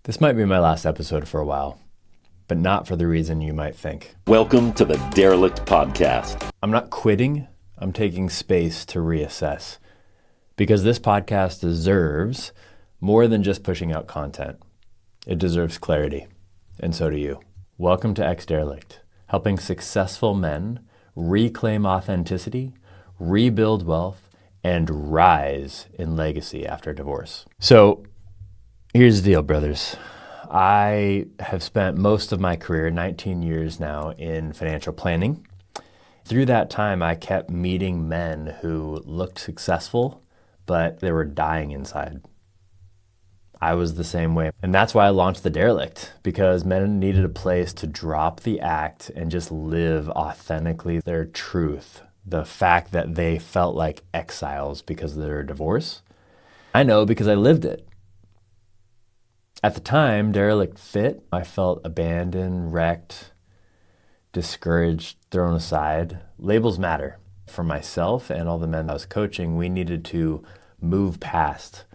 This might be my last episode for a while, but not for the reason you might think. Welcome to the Derelict Podcast. I'm not quitting. I'm taking space to reassess because this podcast deserves more than just pushing out content. It deserves clarity, and so do you. Welcome to Ex-Derelict, helping successful men reclaim authenticity, rebuild wealth, and rise in legacy after divorce. So, here's the deal, brothers. I have spent most of my career, 19 years now, in financial planning. Through that time, I kept meeting men who looked successful, but they were dying inside. I was the same way. And that's why I launched The Derelict, because men needed a place to drop the act and just live authentically their truth. The fact that they felt like exiles because of their divorce. I know because I lived it. At the time, Derelict fit. I felt abandoned, wrecked, discouraged, thrown aside. Labels matter. For myself and all the men I was coaching, we needed to move past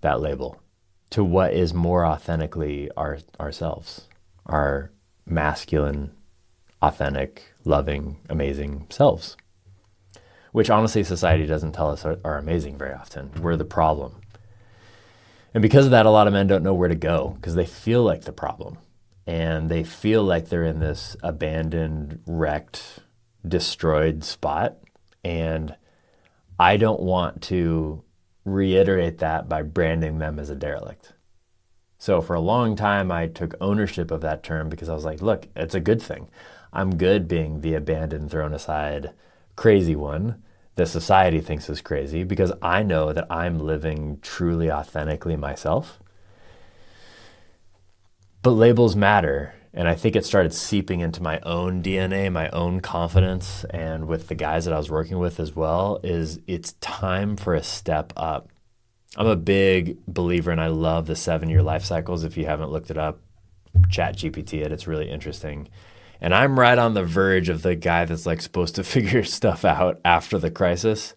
that label to what is more authentically ourselves, our masculine, authentic, loving, amazing selves, which honestly society doesn't tell us are amazing very often. We're the problem. And because of that, a lot of men don't know where to go because they feel like the problem and they feel like they're in this abandoned, wrecked, destroyed spot. And I don't want to reiterate that by branding them as a derelict. So for a long time, I took ownership of that term because I was like, look, it's a good thing. I'm good being the abandoned, thrown aside, crazy one that society thinks is crazy because I know that I'm living truly authentically myself. But labels matter. And I think it started seeping into my own DNA, my own confidence, and with the guys that I was working with as well, is it's time for a step up. I'm a big believer and I love the 7-year life cycles. If you haven't looked it up, ChatGPT it, it's really interesting. And I'm right on the verge of the guy that's like supposed to figure stuff out after the crisis.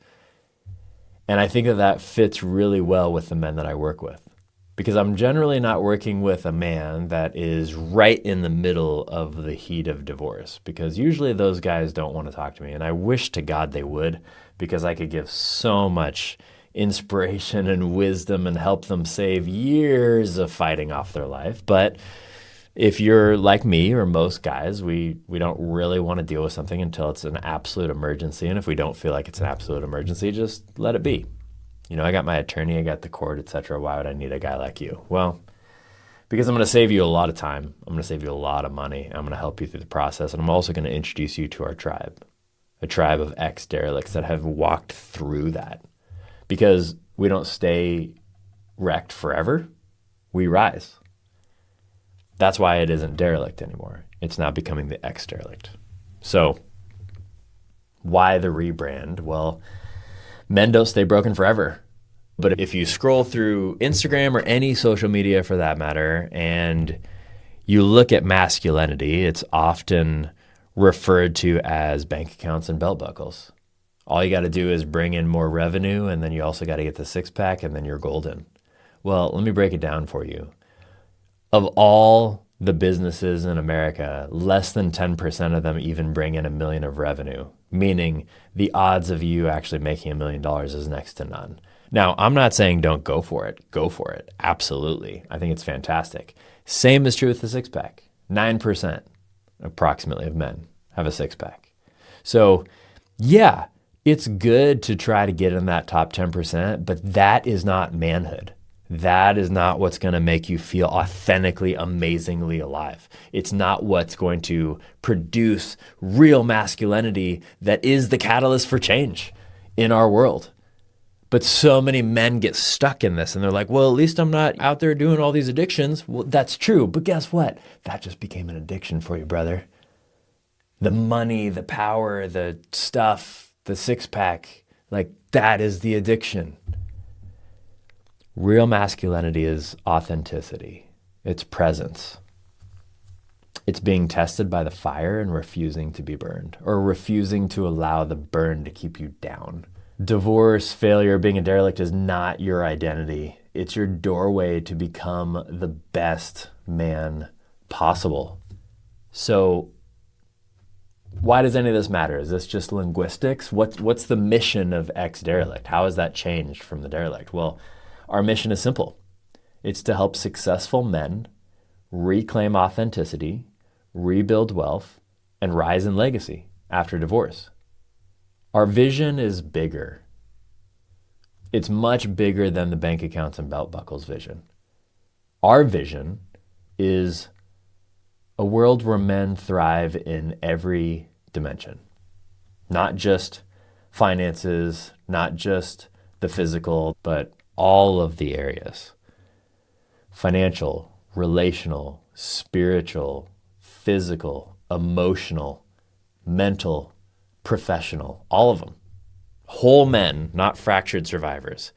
And I think that fits really well with the men that I work with. Because I'm generally not working with a man that is right in the middle of the heat of divorce. Because usually those guys don't want to talk to me. And I wish to God they would, because I could give so much inspiration and wisdom and help them save years of fighting off their life. But if you're like me or most guys, we don't really want to deal with something until it's an absolute emergency. And if we don't feel like it's an absolute emergency, just let it be. You know, I got my attorney, I got the court, etc. Why would I need a guy like you? Well, because I'm going to save you a lot of time. I'm going to save you a lot of money. I'm going to help you through the process. And I'm also going to introduce you to our tribe, a tribe of ex-derelicts that have walked through that. Because we don't stay wrecked forever. We rise. That's why it isn't derelict anymore. It's now becoming the ex-derelict. So why the rebrand? Well, men don't stay broken forever. But if you scroll through Instagram or any social media for that matter, and you look at masculinity, it's often referred to as bank accounts and belt buckles. All you got to do is bring in more revenue, and then you also got to get the six-pack, and then you're golden. Well, let me break it down for you. Of all the businesses in America, less than 10% of them even bring in $1 million of revenue, meaning the odds of you actually making $1 million is next to none. Now, I'm not saying don't go for it. Go for it. Absolutely. I think it's fantastic. Same is true with the six-pack. 9% approximately of men have a six-pack. So, yeah, it's good to try to get in that top 10%, but that is not manhood. That is not what's going to make you feel authentically, amazingly alive. It's not what's going to produce real masculinity that is the catalyst for change in our world. But so many men get stuck in this and they're like, well, at least I'm not out there doing all these addictions. Well, that's true. But guess what? That just became an addiction for you, brother. The money, the power, the stuff, the six-pack, like that is the addiction. Real masculinity is authenticity. It's presence. It's being tested by the fire and refusing to be burned, or refusing to allow the burn to keep you down. Divorce, failure, being a derelict is not your identity. It's your doorway to become the best man possible. So why does any of this matter? Is this just linguistics? What's the mission of Ex Derelict? How has that changed from the Derelict? Well, our mission is simple. It's to help successful men reclaim authenticity, rebuild wealth, and rise in legacy after divorce. Our vision is bigger. It's much bigger than the bank accounts and belt buckles vision. Our vision is a world where men thrive in every dimension, not just finances, not just the physical, but all of the areas: financial, relational, spiritual, physical, emotional, mental, professional, all of them. Whole men, not fractured survivors.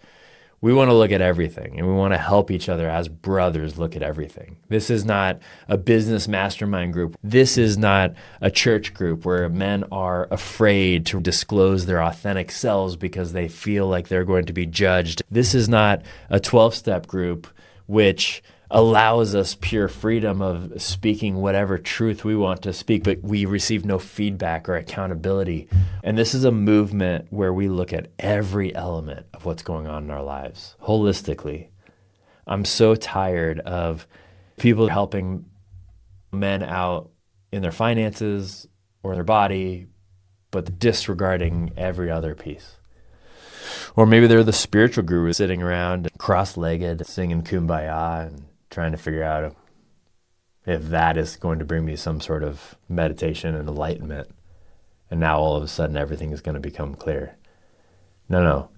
We want to look at everything, and we want to help each other as brothers look at everything. This is not a business mastermind group. This is not a church group where men are afraid to disclose their authentic selves because they feel like they're going to be judged. This is not a 12-step group which allows us pure freedom of speaking whatever truth we want to speak, but we receive no feedback or accountability. And this is a movement where we look at every element of what's going on in our lives holistically. I'm so tired of people helping men out in their finances or their body, but disregarding every other piece. Or maybe they're the spiritual guru sitting around cross-legged singing Kumbaya and trying to figure out if that is going to bring me some sort of meditation and enlightenment. And now all of a sudden everything is going to become clear. No.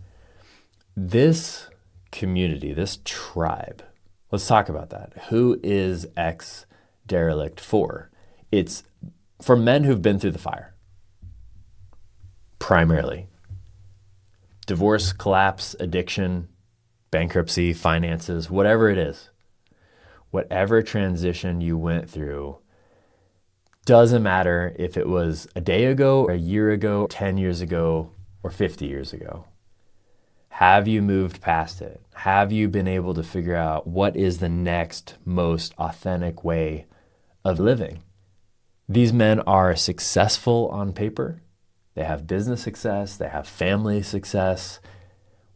This community, this tribe, let's talk about that. Who is Ex Derelict for? It's for men who've been through the fire, primarily. Divorce, collapse, addiction, bankruptcy, finances, whatever it is. Whatever transition you went through, doesn't matter if it was a day ago, a year ago, 10 years ago, or 50 years ago. Have you moved past it? Have you been able to figure out what is the next most authentic way of living? These men are successful on paper. They have business success. They have family success.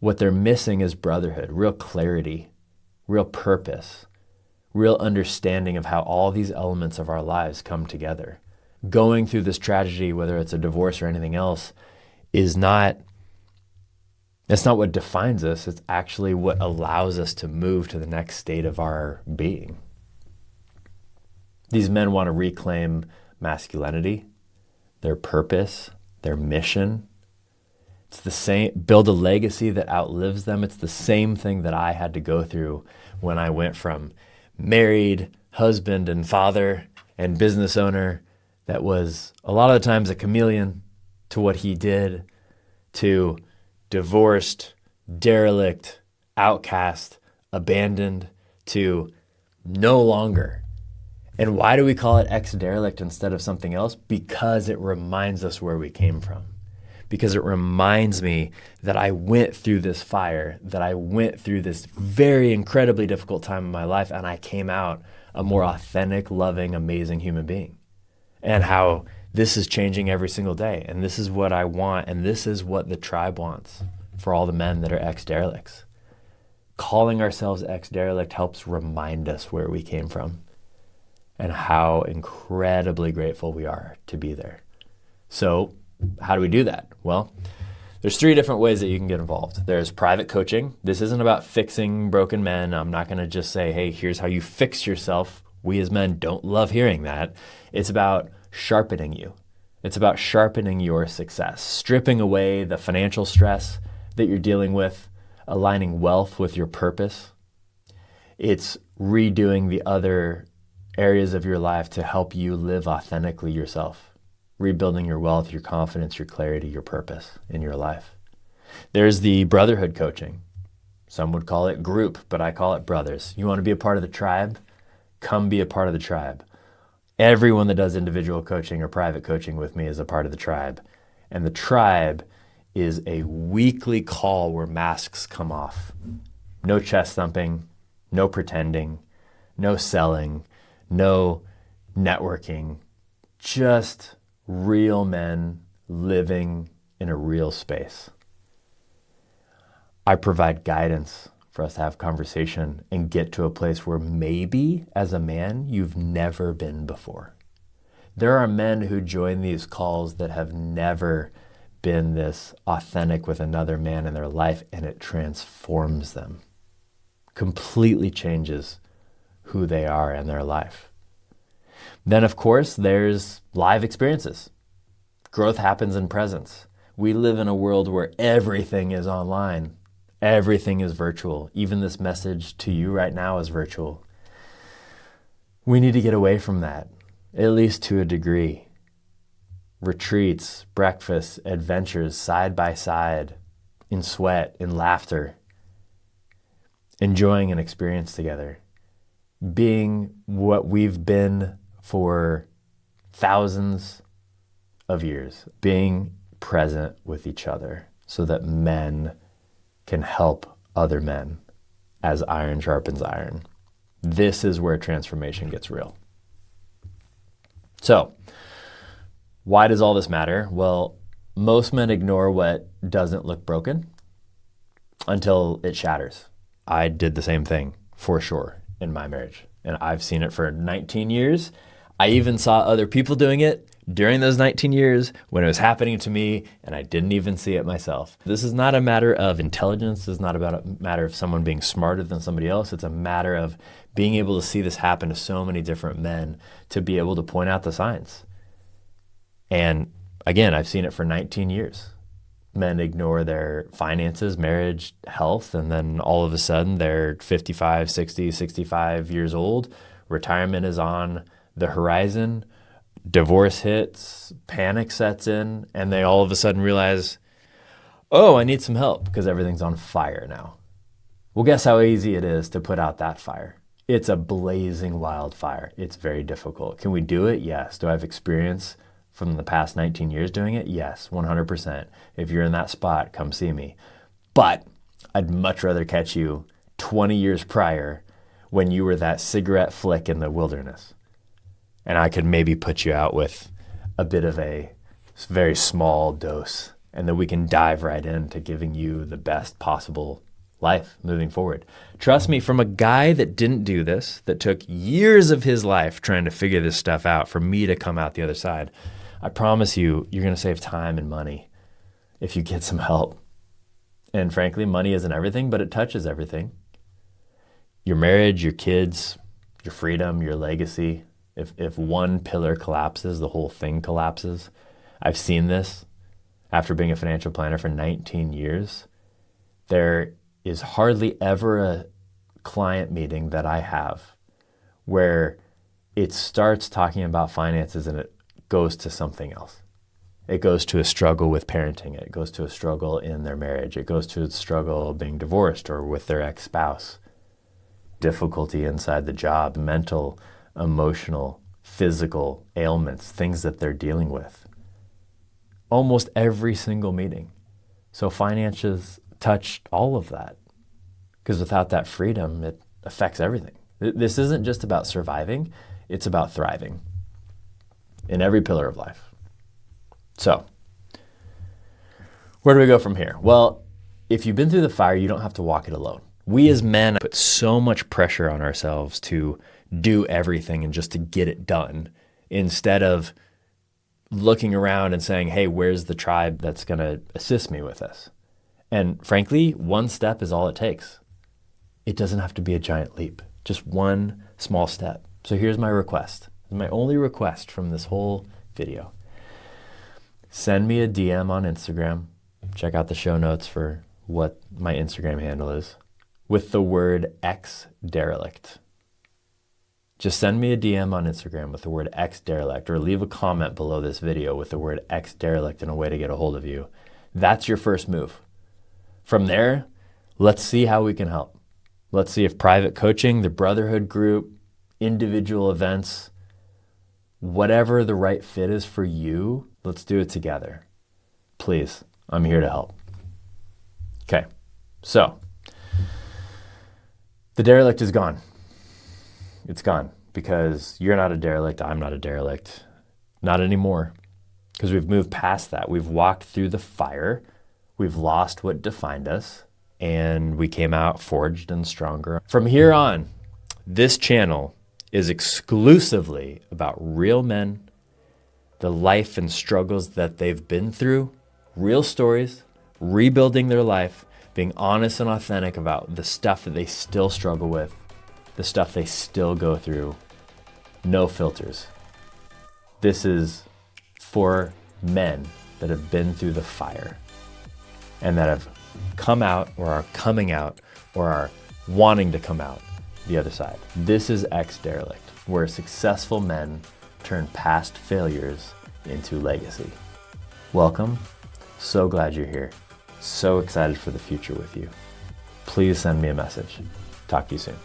What they're missing is brotherhood, real clarity, real purpose, real understanding of how all these elements of our lives come together. Going through this tragedy, whether it's a divorce or anything else, that's not what defines us. It's actually what allows us to move to the next state of our being. These men want to reclaim masculinity, their purpose, their mission. It's the same, build a legacy that outlives them. It's the same thing that I had to go through when I went from married husband and father and business owner that was a lot of the times a chameleon to what he did, to divorced, derelict, outcast, abandoned, to no longer. And why do we call it ex-derelict instead of something else? Because it reminds us where we came from. Because it reminds me that I went through this fire, that I went through this very incredibly difficult time in my life, and I came out a more authentic, loving, amazing human being. And how this is changing every single day. And this is what I want, and this is what the tribe wants for all the men that are ex-derelicts. Calling ourselves ex-derelict helps remind us where we came from and how incredibly grateful we are to be there. So, how do we do that? Well, there's 3 different ways that you can get involved. There's private coaching. This isn't about fixing broken men. I'm not going to just say, hey, here's how you fix yourself. We as men don't love hearing that. It's about sharpening you. It's about sharpening your success, stripping away the financial stress that you're dealing with, aligning wealth with your purpose. It's redoing the other areas of your life to help you live authentically yourself. Rebuilding your wealth, your confidence, your clarity, your purpose in your life. There's the brotherhood coaching. Some would call it group, but I call it brothers. You want to be a part of the tribe? Come be a part of the tribe. Everyone that does individual coaching or private coaching with me is a part of the tribe. And the tribe is a weekly call where masks come off. No chest thumping, no pretending, no selling, no networking, just real men living in a real space. I provide guidance for us to have conversation and get to a place where maybe as a man, you've never been before. There are men who join these calls that have never been this authentic with another man in their life, and it transforms them, completely changes who they are in their life. Then, of course, there's live experiences. Growth happens in presence. We live in a world where everything is online. Everything is virtual. Even this message to you right now is virtual. We need to get away from that, at least to a degree. Retreats, breakfasts, adventures, side by side, in sweat, in laughter, enjoying an experience together, being what we've been for thousands of years, being present with each other so that men can help other men as iron sharpens iron. This is where transformation gets real. So, why does all this matter? Well, most men ignore what doesn't look broken until it shatters. I did the same thing for sure in my marriage, and I've seen it for 19 years. I even saw other people doing it during those 19 years when it was happening to me, and I didn't even see it myself. This is not a matter of intelligence. This is not about a matter of someone being smarter than somebody else. It's a matter of being able to see this happen to so many different men, to be able to point out the signs. And again, I've seen it for 19 years. Men ignore their finances, marriage, health, and then all of a sudden they're 55, 60, 65 years old. Retirement is on the horizon. Divorce hits, panic sets in, and they all of a sudden realize, oh, I need some help because everything's on fire now. Well, guess how easy it is to put out that fire? It's a blazing wildfire. It's very difficult. Can we do it? Yes. Do I have experience from the past 19 years doing it? Yes, 100%. If you're in that spot, come see me. But I'd much rather catch you 20 years prior when you were that cigarette flick in the wilderness. And I could maybe put you out with a bit of a very small dose, and then we can dive right into giving you the best possible life moving forward. Trust me, from a guy that didn't do this, that took years of his life trying to figure this stuff out, for me to come out the other side, I promise you, you're going to save time and money if you get some help. And frankly, money isn't everything, but it touches everything. Your marriage, your kids, your freedom, your legacy. If one pillar collapses, the whole thing collapses. I've seen this after being a financial planner for 19 years. There is hardly ever a client meeting that I have where it starts talking about finances and it goes to something else. It goes to a struggle with parenting. It goes to a struggle in their marriage. It goes to a struggle being divorced or with their ex-spouse. Difficulty inside the job, mental, emotional, physical ailments, things that they're dealing with. Almost every single meeting. So finances touch all of that, because without that freedom, it affects everything. This isn't just about surviving, it's about thriving in every pillar of life. So, where do we go from here? Well, if you've been through the fire, you don't have to walk it alone. We as men put so much pressure on ourselves to do everything and just to get it done, instead of looking around and saying, hey, where's the tribe that's going to assist me with this? And frankly, one step is all it takes. It doesn't have to be a giant leap, just one small step. So here's my request, my only request from this whole video. Send me a DM on Instagram. Check out the show notes for what my Instagram handle is, with the word X-Derelict. Just send me a DM on Instagram with the word X-Derelict, or leave a comment below this video with the word X-Derelict and a way to get a hold of you. That's your first move. From there, let's see how we can help. Let's see if private coaching, the brotherhood group, individual events, whatever the right fit is for you, let's do it together. Please, I'm here to help. Okay, so The derelict is gone. It's gone because you're not a derelict. I'm not a derelict. Not anymore. Because we've moved past that. We've walked through the fire. We've lost what defined us. And we came out forged and stronger. From here on, this channel is exclusively about real men, the life and struggles that they've been through, real stories, rebuilding their life, being honest and authentic about the stuff that they still struggle with, the stuff they still go through. No filters. This is for men that have been through the fire and that have come out or are coming out or are wanting to come out the other side. This is Ex-Derelict, where successful men turn past failures into legacy. Welcome. So glad you're here. So excited for the future with you. Please send me a message. Talk to you soon.